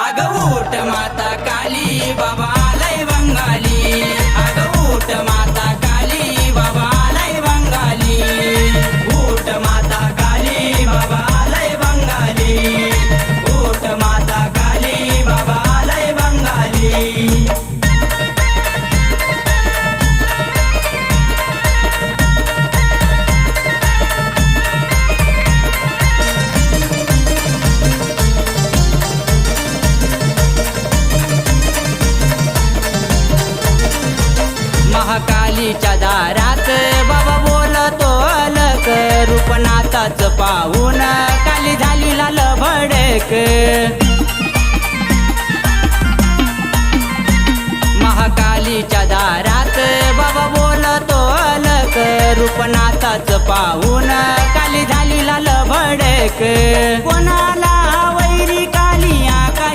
अग उठ माता काली बाबा आलाय बंगाली, अग उठ माता काली बाबा आलाय बंगाली, उठ माता काली बाबा आलाय बंगाली, उठ माता काली बाबा आलाय बंगाली। महाकालीच्या दारात बाबा बोलतो अलक, रूपनाथाच पाहून काली झाली लाल भडक। महाकालीच्या दारात बाबा बोलतो अलक, रूपनाथाच पाहून काली झाली लाल भडक। कोणाला